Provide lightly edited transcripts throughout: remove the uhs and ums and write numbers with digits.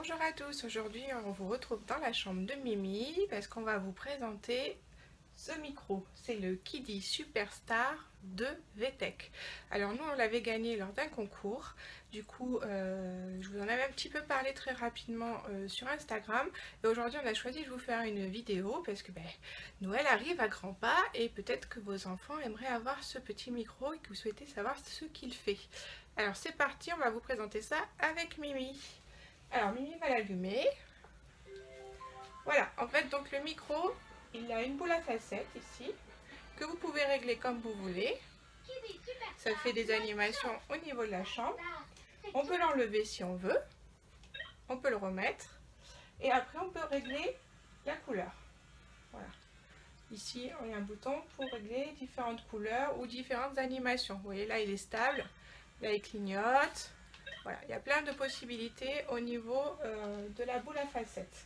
Bonjour à tous, aujourd'hui on vous retrouve dans la chambre de Mimi parce qu'on va vous présenter ce micro. C'est le Kiddy Superstar de VTech. Alors nous on l'avait gagné lors d'un concours, du coup je vous en avais un petit peu parlé très rapidement sur Instagram et aujourd'hui on a choisi de vous faire une vidéo parce que Noël arrive à grands pas et peut-être que vos enfants aimeraient avoir ce petit micro et que vous souhaitez savoir ce qu'il fait. Alors c'est parti, on va vous présenter ça avec Mimi. Alors Mimi va l'allumer. Voilà, en fait donc le micro, il a une boule à facettes ici, que vous pouvez régler comme vous voulez. Ça fait des animations au niveau de la chambre. On peut l'enlever si on veut. On peut le remettre. Et après on peut régler la couleur. Voilà. Ici, on a un bouton pour régler différentes couleurs ou différentes animations. Vous voyez là, il est stable. Là, il clignote. Voilà, il y a plein de possibilités au niveau de la boule à facettes.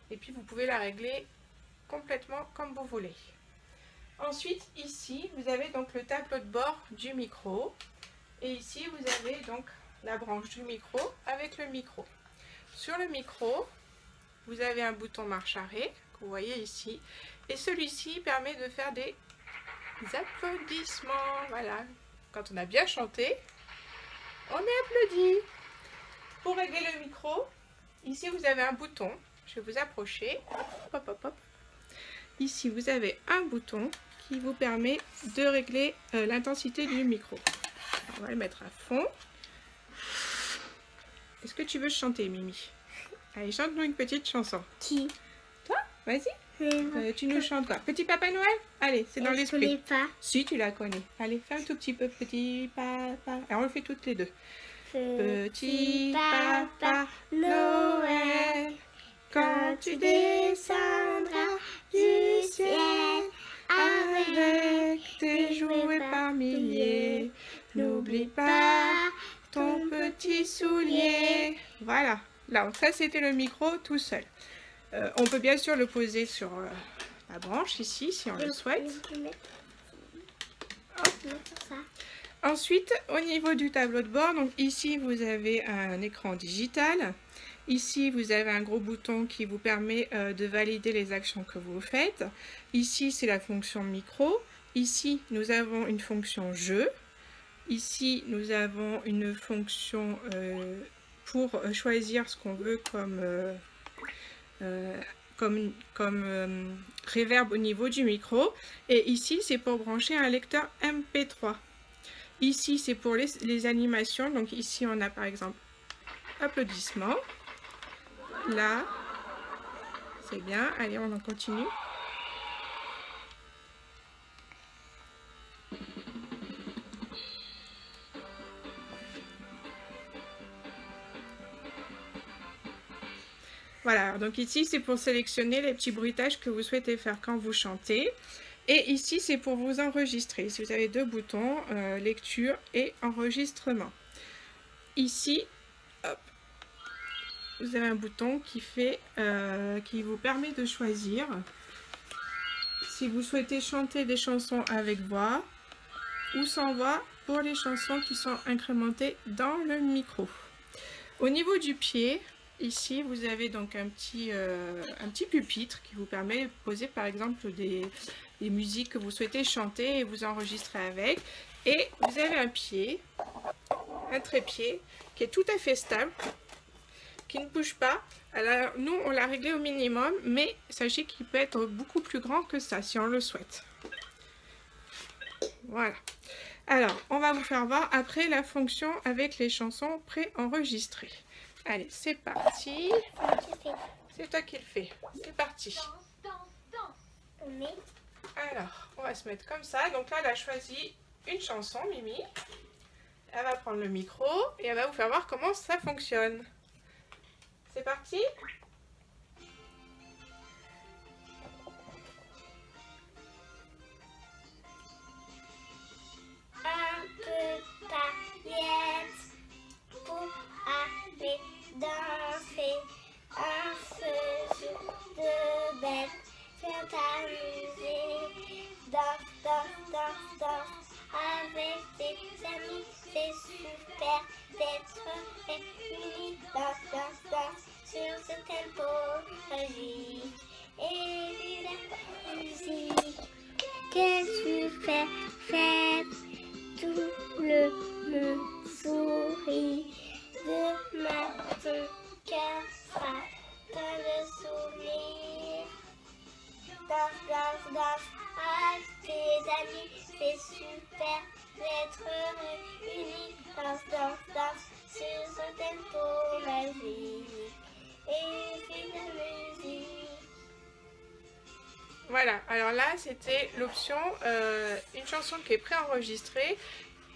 Et puis vous pouvez la régler complètement comme vous voulez. Ensuite, ici, vous avez donc le tableau de bord du micro. Et ici, vous avez donc la branche du micro avec le micro. Sur le micro, vous avez un bouton marche arrêt, que vous voyez ici. Et celui-ci permet de faire des applaudissements. Voilà, quand on a bien chanté, on est applaudi. Pour régler le micro, ici vous avez un bouton. Je vais vous approcher. Hop, hop, hop. Ici vous avez un bouton qui vous permet de régler l'intensité du micro. On va le mettre à fond. Est-ce que tu veux chanter, Mimi? Allez, chante-nous une petite chanson. Qui? Toi? Vas-y. Tu nous chantes quoi? Petit Papa Noël? Allez, c'est dans l'esprit. Je connais pas. Si, tu la connais. Allez, fais un tout petit peu. Petit Papa. Alors, on le fait toutes les deux. Petit Papa Noël, quand tu descendras du ciel avec tes jouets par milliers, n'oublie pas ton petit soulier. Voilà. Là, ça c'était le micro tout seul. On peut bien sûr le poser sur la branche ici si on le souhaite. Ensuite, au niveau du tableau de bord, donc ici vous avez un écran digital. Ici vous avez un gros bouton qui vous permet de valider les actions que vous faites. Ici c'est la fonction micro. Ici nous avons une fonction jeu. Ici nous avons une fonction pour choisir ce qu'on veut comme reverb au niveau du micro. Et ici c'est pour brancher un lecteur MP3. Ici, c'est pour les animations. Donc ici, on a par exemple applaudissements. Là, c'est bien. Allez, on en continue. Voilà, donc ici, c'est pour sélectionner les petits bruitages que vous souhaitez faire quand vous chantez. Et ici, c'est pour vous enregistrer. Ici, vous avez deux boutons, lecture et enregistrement. Ici, hop, vous avez un bouton qui vous permet de choisir si vous souhaitez chanter des chansons avec voix ou sans voix pour les chansons qui sont incrémentées dans le micro. Au niveau du pied, ici, vous avez donc un petit pupitre qui vous permet de poser par exemple des musiques que vous souhaitez chanter et vous enregistrer avec. Et vous avez un trépied qui est tout à fait stable, qui ne bouge pas. Alors nous, on l'a réglé au minimum, mais sachez qu'il peut être beaucoup plus grand que ça si on le souhaite. Voilà. Alors, on va vous faire voir après la fonction avec les chansons préenregistrées. Allez, c'est parti. C'est toi qui le fais. C'est parti. Alors, on va se mettre comme ça. Donc là, elle a choisi une chanson, Mimi. Elle va prendre le micro et elle va vous faire voir comment ça fonctionne. C'est parti? Un peu paillettes pour aller danser. Un feu de bête. Viens t'amuser. Danse, danse, danse, danse. Avec tes amis, c'est super d'être réunis. Danse, danse, danse sur ce tempo magique. Et puis la musique que tu fais tout le monde sourit. Demain ton cœur sera plein de sourires. Danse, danse, danse avec tes amis, c'est super d'être heureux, unis. Danse, danse, danse sur ce tempo magique. Et puis la musique. Voilà, alors là c'était l'option une chanson qui est préenregistrée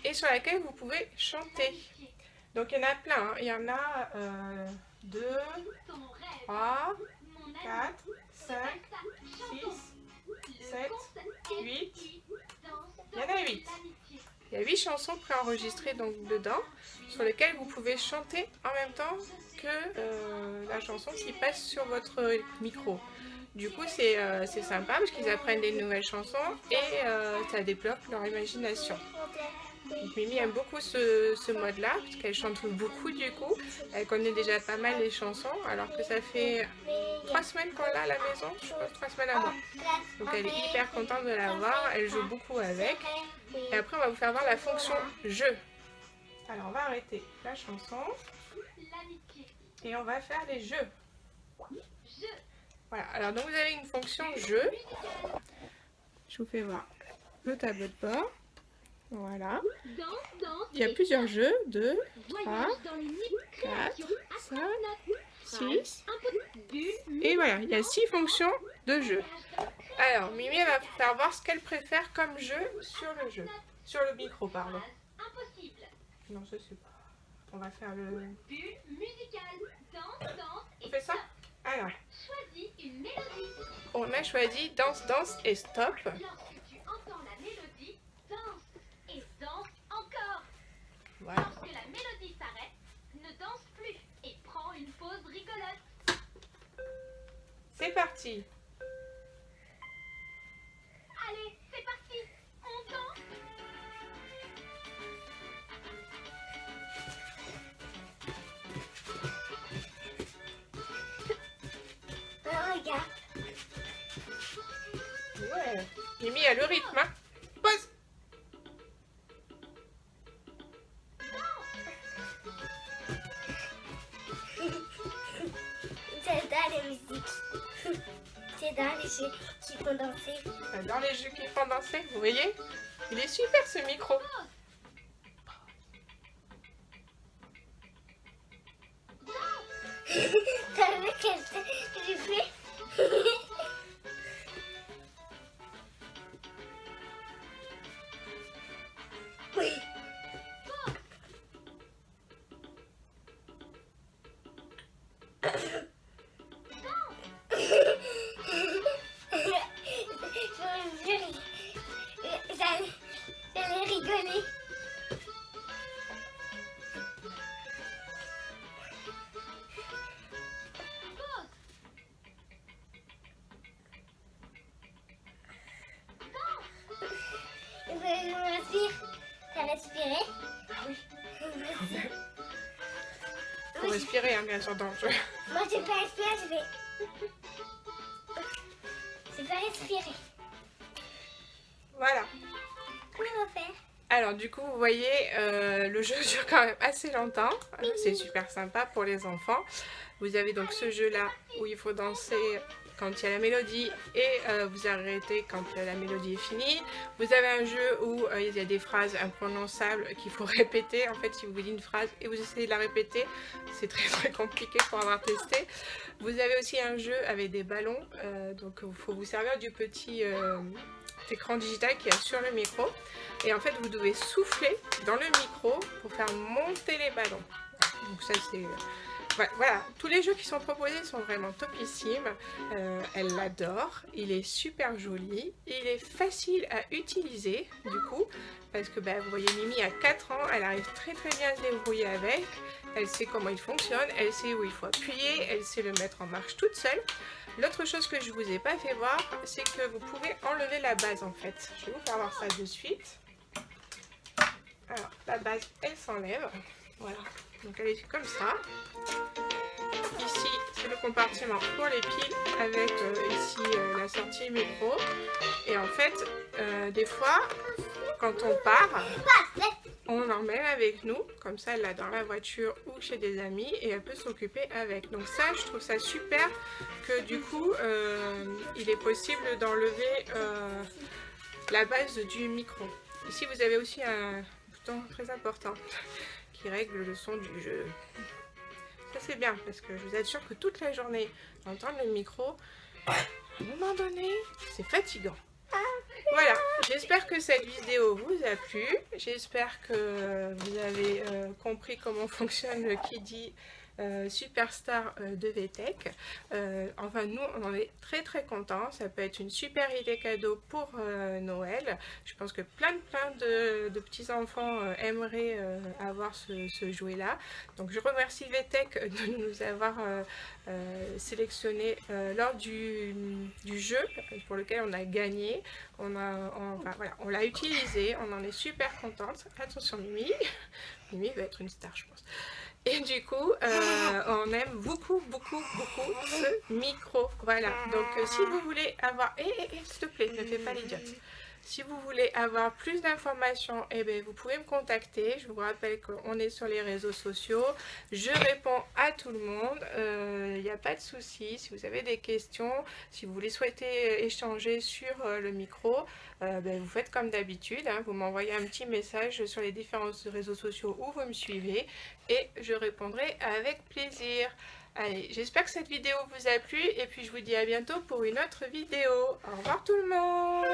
et sur laquelle vous pouvez chanter. Donc il y en a plein, hein. Il y en a 2, 3, 4, 5, 6, 7, 8. Il y en a 8. Il y a 8 chansons préenregistrées donc dedans, sur lesquelles vous pouvez chanter en même temps que la chanson qui passe sur votre micro. Du coup c'est sympa parce qu'ils apprennent des nouvelles chansons et ça développe leur imagination. Donc Mimi aime beaucoup ce mode-là parce qu'elle chante beaucoup du coup. Elle connaît déjà pas mal les chansons alors que ça fait 3 semaines qu'on l'a à la maison, je pense 3 semaines à moi. Donc elle est hyper contente de l'avoir, elle joue beaucoup avec. Et après on va vous faire voir la fonction jeu. Alors on va arrêter la chanson et on va faire les jeux. Voilà, alors donc vous avez une fonction jeu. Je vous fais voir le tableau de bord. Voilà. Il y a plusieurs jeux. 2, 3, 4, 5, 6. Et voilà, il y a 6 fonctions de jeu. Alors, Mimi elle va vous faire voir ce qu'elle préfère comme jeu sur le jeu. Sur le micro, pardon. Non, je sais pas. On va faire le... On fait ça? Alors. On a choisi danse, danse et stop. Voilà. Lorsque la mélodie s'arrête, ne danse plus et prends une pause rigolote. C'est parti. Allez, c'est parti. On danse. Regarde. Ouais. Mimi a le rythme, hein. Pause. C'est dans les musiques. C'est dans les jeux qui font danser. Dans les jeux qui font danser, vous voyez? Il est super ce micro. T'as vu qu'elle j'ai fait? Oui. J'allais rigoler. T'as respiré? Oui. Faut respirer, hein, bien sûr, dans le jeu. Moi, j'ai pas respiré, j'ai fait... J'ai pas respiré. Voilà. Comment faire? Alors du coup, vous voyez, le jeu dure quand même assez longtemps. C'est super sympa pour les enfants. Vous avez donc ce jeu-là où il faut danser quand il y a la mélodie et vous arrêtez quand la mélodie est finie. Vous avez un jeu où il y a des phrases imprononçables qu'il faut répéter. En fait, si vous dites une phrase et vous essayez de la répéter, c'est très compliqué pour avoir testé. Vous avez aussi un jeu avec des ballons. Donc il faut vous servir du petit écran digital qui est sur le micro. Et en fait, vous devez souffler dans le micro pour faire monter les ballons. Donc ça, c'est... Voilà, tous les jeux qui sont proposés sont vraiment topissimes. Elle l'adore, il est super joli, il est facile à utiliser du coup, parce que vous voyez Mimi a 4 ans, elle arrive très bien à se débrouiller avec, elle sait comment il fonctionne, elle sait où il faut appuyer, elle sait le mettre en marche toute seule. L'autre chose que je vous ai pas fait voir, c'est que vous pouvez enlever la base en fait. Je vais vous faire voir ça de suite. Alors, la base, elle s'enlève. Voilà. Donc elle est comme ça. Ici, le compartiment pour les piles avec ici la sortie micro. Et en fait, des fois, quand on part, on l'emmène avec nous, comme ça elle l'a dans la voiture ou chez des amis et elle peut s'occuper avec. Donc ça, je trouve ça super que du coup, il est possible d'enlever la base du micro. Ici, vous avez aussi un bouton très important qui règle le son du jeu. Ça c'est bien parce que je vous assure que toute la journée, entendre le micro, à un moment donné, c'est fatigant. Voilà, j'espère que cette vidéo vous a plu. J'espère que vous avez compris comment fonctionne le Kiddy Superstar de VTech. Enfin, nous, on en est très très contents. Ça peut être une super idée cadeau pour Noël. Je pense que plein de petits enfants aimeraient avoir ce jouet-là. Donc, je remercie VTech de nous avoir sélectionné lors du jeu pour lequel on a gagné. On l'a utilisé, on en est super contente. Attention Mimi, Mimi va être une star je pense. Et du coup, on aime beaucoup ce micro. Voilà, donc si vous voulez avoir... s'il te plaît, ne fais pas l'idiote. Si vous voulez avoir plus d'informations, eh bien, vous pouvez me contacter. Je vous rappelle qu'on est sur les réseaux sociaux. Je réponds à tout le monde. Il n'y a pas de souci. Si vous avez des questions, si vous voulez souhaiter échanger sur le micro, vous faites comme d'habitude. Hein, vous m'envoyez un petit message sur les différents réseaux sociaux où vous me suivez et je répondrai avec plaisir. Allez, j'espère que cette vidéo vous a plu et puis je vous dis à bientôt pour une autre vidéo. Au revoir tout le monde!